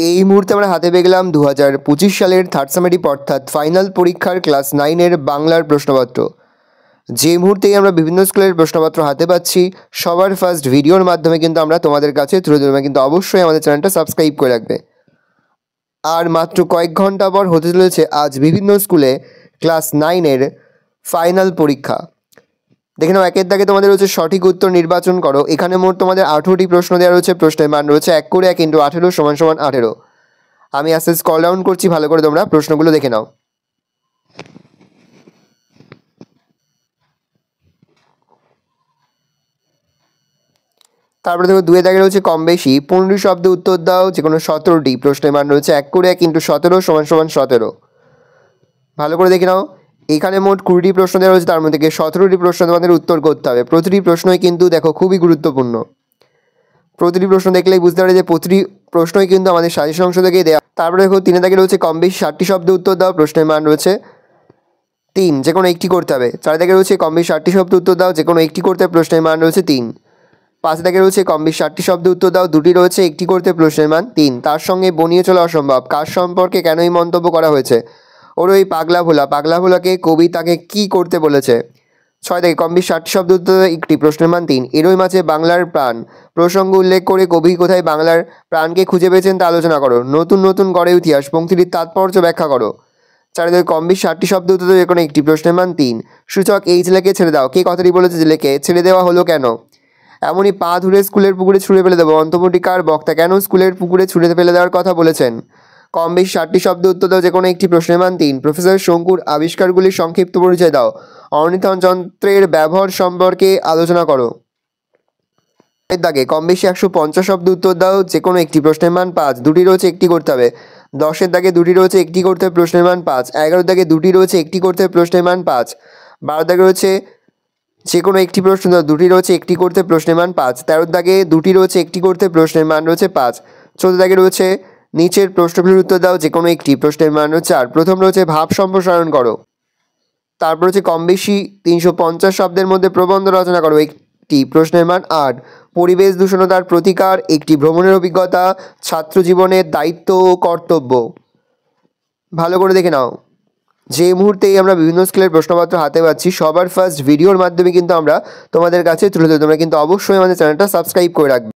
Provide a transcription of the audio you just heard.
এই মুহূর্তে আমরা হাতে পেয়ে গেলাম 2025 সালের থার্ড সেমিস্টার অর্থাৎ ফাইনাল পরীক্ষার ক্লাস 9-এর বাংলার প্রশ্নপত্র। যে মুহূর্তেই আমরা বিভিন্ন স্কুলের প্রশ্নপত্র হাতে পাচ্ছি, সবার ফার্স্ট ভিডিওর মাধ্যমে কিন্তু আমরা তোমাদের কাছে তুলে ধরবো, কিন্তু অবশ্যই আমাদের চ্যানেলটা সাবস্ক্রাইব করে রাখবে। আর মাত্র কয়েক ঘন্টা পর হতে চলেছে আজ বিভিন্ন স্কুলে ক্লাস 9-এর ফাইনাল পরীক্ষা। দেখে নাও, একের দাগে তোমাদের রয়েছে সঠিক উত্তর নির্বাচন করো। এখানে মোট তোমাদের 18টি প্রশ্ন দেওয়া রয়েছে। প্রশ্নের মান রয়েছে 1 করে 1 × 18 = 18। আমি আস্তে স্ক্রল ডাউন করছি, ভালো করে তোমরা প্রশ্নগুলো দেখে নাও। তারপরে দেখো 2 দাগে রয়েছে কম বেশি 15 শব্দে উত্তর দাও, যে কোনো 17টি। প্রশ্নের মান রয়েছে 1 করে 1 × 17 = 17। ভালো করে দেখে নাও, এখানে মোট 20টি প্রশ্ন দেওয়া রয়েছে, তার মধ্যে 17টি প্রশ্ন তোমাদের উত্তর করতে হবে। প্রতিটি প্রশ্নই কিন্তু দেখো খুবই গুরুত্বপূর্ণ। প্রতিটি প্রশ্ন দেখলেই বুঝতে পারে যে প্রতিটি প্রশ্নই কিন্তু আমাদের সাজেশন অংশ থেকেই দেওয়া। তারপরে দেখো 3 দাগে রয়েছে কম বেশি 60টি শব্দে উত্তর দাও, প্রশ্নের মান রয়েছে 3, যে কোনো একটি করতে হবে। 4 দাগে রয়েছে কম বেশি 60টি শব্দে উত্তর দাও, যে কোনো একটি করতে, প্রশ্নের মান রয়েছে 3। 5 দাগে রয়েছে কম বেশি 60টি শব্দে উত্তর দাও, 2টি রয়েছে একটি করতে, প্রশ্নের মান 3। তার সঙ্গে বনিয়ে চলা অসম্ভব, কার সম্পর্কে কেন এই মন্তব্য করা হয়েছে? ওর ওই পাগলা ভোলাকে কবি তাকে কি করতে বলেছে? 6 দাগে কম বেশি 60টি শব্দ উত্তর দাও, একটি, প্রশ্নের মান 3। এরই মাঝে বাংলার প্রাণ প্রসঙ্গ উল্লেখ করে কবি কোথায় বাংলার প্রাণকে খুঁজে পেয়েছেন তা আলোচনা করো। নতুন নতুন গড়ে ইতিহাস পংক্তিটির তাৎপর্য ব্যাখ্যা করো। 4 দাগে কম বেশি 60টি শব্দ উত্তর দাও, যে কোনো একটি, প্রশ্নের মান 3। সূচক এই ছেলেকে ছেড়ে দাও, কে কথাটি বলেছে ছেলেকে ছেড়ে দেওয়া হলো কেন? এমনই পা ধুলে স্কুলের পুকুরে ছুঁড়ে ফেলে দেবো, মন্তব্যটি কার? বক্তা কেন স্কুলের পুকুরে ছুঁড়ে ফেলে দেওয়ার কথা বলেছেন? কম বেশি 60টি শব্দ উত্তর দাও, যে কোনো একটি, প্রশ্নের মান 3। প্রফেসর শঙ্কুর আবিষ্কারগুলির সংক্ষিপ্ত পরিচয় দাও। অনিথন যন্ত্রের ব্যবহার সম্পর্কে আলোচনা করো। এর দাগে কম বেশি 150 শব্দ উত্তর দাও, যে কোনো একটি, প্রশ্নের মান 5। 2টি রয়েছে একটি করতে হবে। 10-এর দাগে 2টি রয়েছে একটি করতে হবে, প্রশ্নের মান 5। 11-এর দাগে 2টি রয়েছে একটি করতে হবে, প্রশ্নের মান 5। 12-এর দাগে রয়েছে যে কোনো একটি প্রশ্ন দাও, 2টি রয়েছে একটি করতে, প্রশ্নের মান 5। 13-এর দাগে 2টি রয়েছে একটি করতে, প্রশ্নের মান রয়েছে 5। 14 দাগে রয়েছে নিচের প্রশ্নগুলির উত্তর দাও, যে কোনো একটি, প্রশ্নের মান রয়েছে 4। প্রথম রয়েছে ভাব সম্প্রসারণ করো। তারপর হচ্ছে কম বেশি 350 শব্দের মধ্যে প্রবন্ধ রচনা করো, একটি, প্রশ্নের মান 8। পরিবেশ দূষণতার প্রতিকার, একটি, ভ্রমণের অভিজ্ঞতা, ছাত্র জীবনের দায়িত্ব ও কর্তব্য। ভালো করে দেখে নাও, যে মুহূর্তেই আমরা বিভিন্ন স্কুলের প্রশ্নপত্র হাতে পাচ্ছি, সবার ফার্স্ট ভিডিওর মাধ্যমে কিন্তু আমরা তোমাদের কাছে তুলে ধরি। তোমরা কিন্তু অবশ্যই আমাদের চ্যানেলটা সাবস্ক্রাইব করে রাখবে।